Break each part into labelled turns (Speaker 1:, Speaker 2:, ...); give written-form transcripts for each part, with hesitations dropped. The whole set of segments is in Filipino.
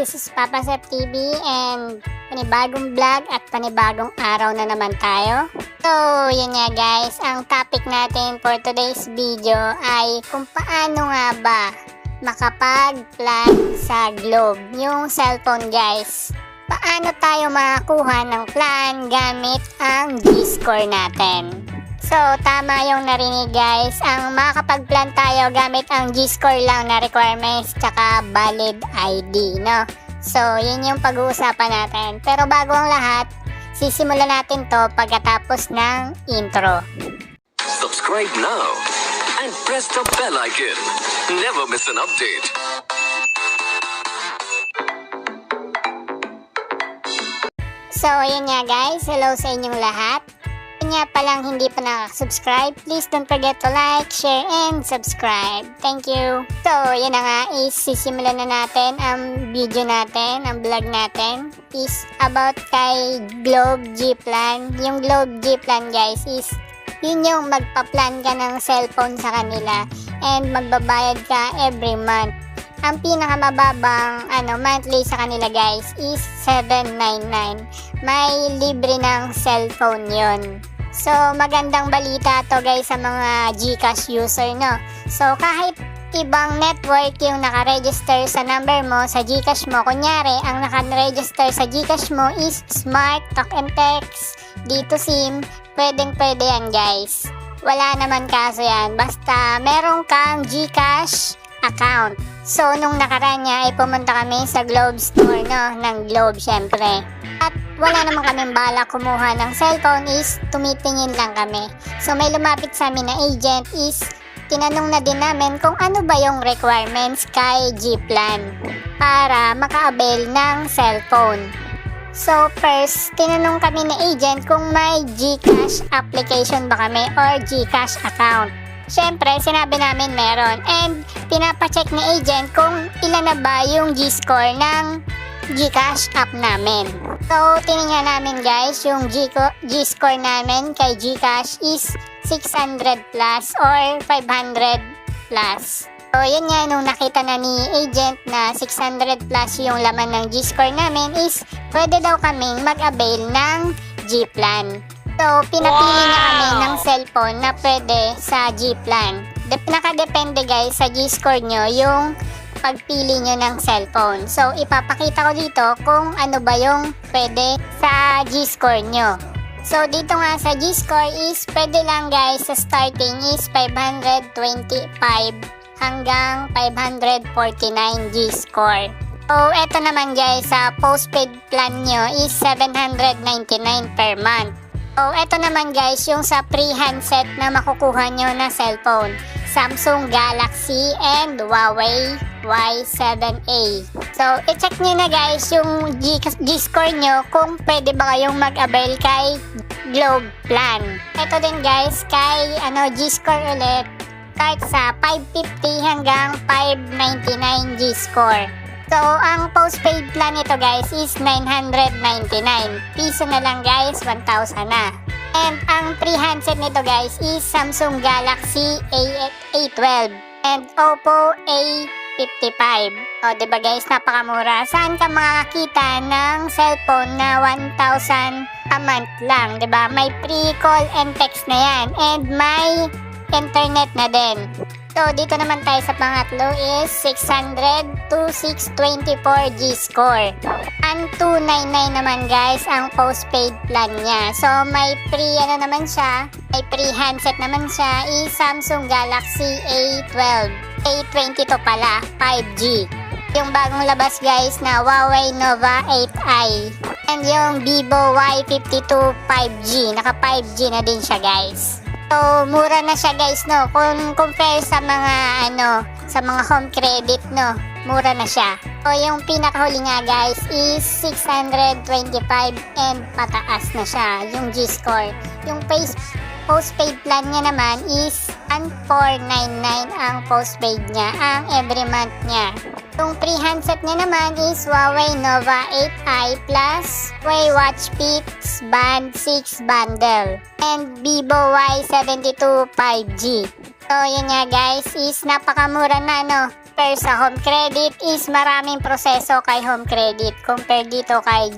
Speaker 1: this is Papa Sep TV and panibagong vlog at panibagong araw na naman tayo. So, yun nga guys, ang topic natin for today's video ay kung paano nga ba makapag-plan sa Globe, yung cellphone guys. Paano tayo makakuha ng plan gamit ang G-Score natin? So, tama yung narinig guys. Ang makakapag-plan tayo gamit ang G-Score lang na requirements tsaka valid ID, no? So, yun yung pag-uusapan natin. Pero bago ang lahat, sisimulan natin to pagkatapos ng intro.
Speaker 2: Subscribe now and press the bell icon. Never miss an update.
Speaker 1: So, yun nga guys. Hello sa inyong lahat. Nga palang hindi pa nakasubscribe, please don't forget to like, share, and subscribe. Thank you. So, yun na nga is sisimulan na natin ang video natin, ang vlog natin is about kay Globe G Plan. Yung Globe G Plan guys is yun yung magpa-plan ka ng cellphone sa kanila and magbabayad ka every month. Ang pinakamababang monthly sa kanila guys is $799. May libre ng cellphone yon. So, magandang balita to guys sa mga GCash user, no? So, kahit ibang network yung nakaregister sa number mo sa GCash mo, kunyari, ang nakaregister sa GCash mo is Smart, Talk and Text, dito SIM, pwedeng-pwede yan guys. Wala naman kaso yan, basta meron kang GCash account. So, nung nakaraan niya ay pumunta kami sa Globe Store, no? Ng Globe, syempre. At wala naman kaming balak kumuha ng cellphone, is tumitingin lang kami. So, may lumapit sa amin na agent is tinanong na din namin kung ano ba yung requirements kay G-Plan para maka-avail ng cellphone. So, first, tinanong kami na agent kung may GCash application ba kami or GCash account. Syempre, sinabi namin meron and pinapacheck ni agent kung ilan na ba yung G-Score ng GCash app namin. So, tinignan namin guys, yung G-Score namin kay GCash is 600 plus or 500 plus. So, yun nga, nung nakita na ni agent na 600 plus yung laman ng G-Score namin is pwede daw kaming mag-avail ng G-Plan. So, pinapili na kami ng cellphone na pwede sa G-Plan. Nakadepende guys sa G-Score nyo yung pagpili nyo ng cellphone. So, ipapakita ko dito kung ano ba yung pwede sa G-Score nyo. So, dito nga sa G-Score is pwede lang guys sa starting is 525 hanggang 549 G-Score. So, eto naman guys sa postpaid plan nyo is 799 per month. So, eto naman guys yung sa pre-handset na makukuha nyo na cellphone. Samsung Galaxy and Huawei Y7A. So, i-check nyo na guys yung G-Score nyo kung pwede ba kayong mag-avail kay Globe Plan. Ito din guys kay G-Score ulit. Start sa 550 hanggang 599 G-Score. So, ang postpaid plan nito guys is 999. Piso na lang guys, 1,000 na. And ang pre-handset nito guys is Samsung Galaxy A12 and Oppo A55. O, diba guys, napakamura. Saan ka makakita ng cellphone na 1,000 a month lang, diba? May pre-call and text na yan. And may internet na din. So, dito naman tayo sa pangatlo is 600 to 624 G-Score. Ang 299 naman guys ang postpaid plan niya. So, may naman siya, may pre-handset naman siya is Samsung Galaxy A12. A22 pala, 5G. Yung bagong labas guys na Huawei Nova 8i. And yung Vivo Y52 5G. Naka 5G na din siya guys. So, mura na siya guys, no? Kung compare sa mga, sa mga home credit, no? Mura na siya. So, yung pinakahuli nga guys is 625 and pataas na siya, yung G-Score. Yung postpaid plan niya naman is 499 ang postpaid niya, ang every month niya. Yung pre-handset niya naman is Huawei Nova 8i Plus, Huawei Watch Pix Band 6 Bundle, and Vivo Y72 5G. So, yun nga guys, is napakamura na, compare sa home credit is maraming proseso kay home credit. Compare dito kay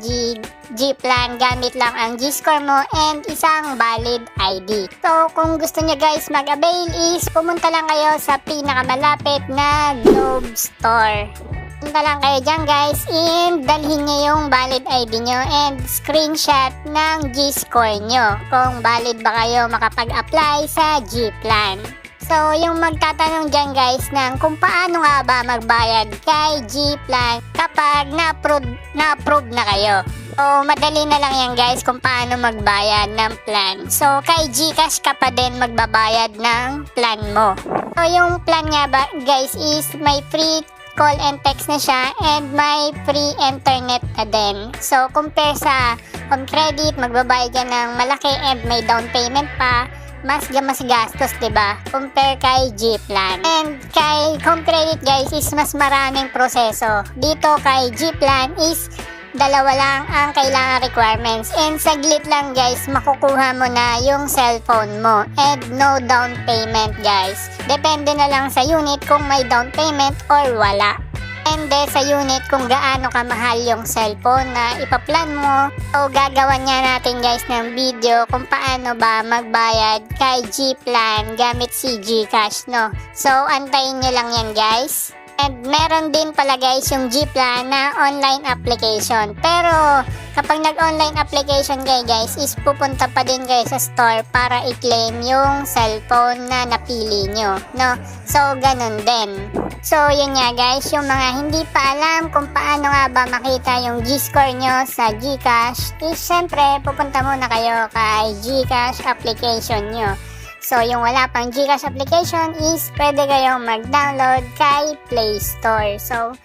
Speaker 1: G-Plan, gamit lang ang G-Score mo and isang valid ID. So kung gusto niya guys mag-avail is pumunta lang kayo sa pinakamalapit na Globe Store. Punta lang kayo dyan guys and dalhin nyo yung valid ID nyo and screenshot ng G-Score nyo kung valid ba kayo makapag-apply sa G-Plan. So, yung magtatanong dyan guys ng kung paano nga ba magbayad kay G-Plan kapag na-approve na kayo. So, madali na lang yan guys kung paano magbayad ng plan. So, kay GCash ka pa din magbabayad ng plan mo. So, yung plan nga ba guys is may free call and text na siya and may free internet na din. So, compare sa home credit, magbabayad ka ng malaki and may down payment pa. Mas gastos, diba? Compare kay G-Plan. And kay home credit guys is mas maraming proseso. Dito kay G-Plan is dalawa lang ang kailangan requirements. And saglit lang guys, makukuha mo na yung cellphone mo. And no down payment guys. Depende na lang sa unit kung may down payment or wala. And sa unit kung gaano kamahal yung cellphone na ipaplan mo. So gagawan niya natin guys ng video kung paano ba magbayad kay G-Plan gamit si GCash, no? So antayin nyo lang yan guys. And meron din pala guys yung G-Plan na online application. Pero kapag nag-online application kayo guys is pupunta pa din kayo sa store para i-claim yung cellphone na napili nyo, no? So ganun din. So yun nga guys, yung mga hindi pa alam kung paano nga ba makita yung G-Score nyo sa GCash is syempre pupunta muna kayo kay GCash application nyo. So yung wala pang GCash application is pwede kayong mag-download kay Play Store. So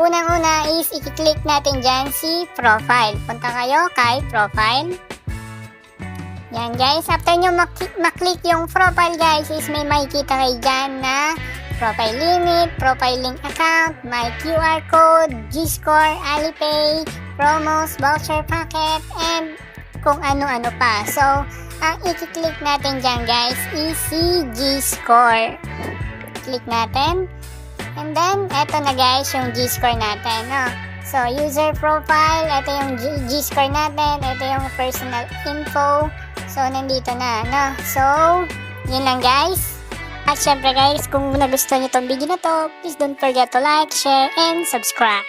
Speaker 1: unang-una is i-click natin dyan si profile. Punta kayo kay profile. Yan guys, after nyo maklik yung profile guys is may makikita kayo dyan na profile limit, profile link account, my QR code, G-Score, Alipay, promos, voucher packet, and kung ano-ano pa. So, ang i-click natin dyan guys is si G-Score. Click natin. And then, eto na guys yung G-Score natin. No? So, user profile, eto yung G-Score natin, eto yung personal info. So, nandito na. No? So, yun lang guys. At syempre guys, kung nagustuhan nyo itong video na to, please don't forget to like, share, and subscribe.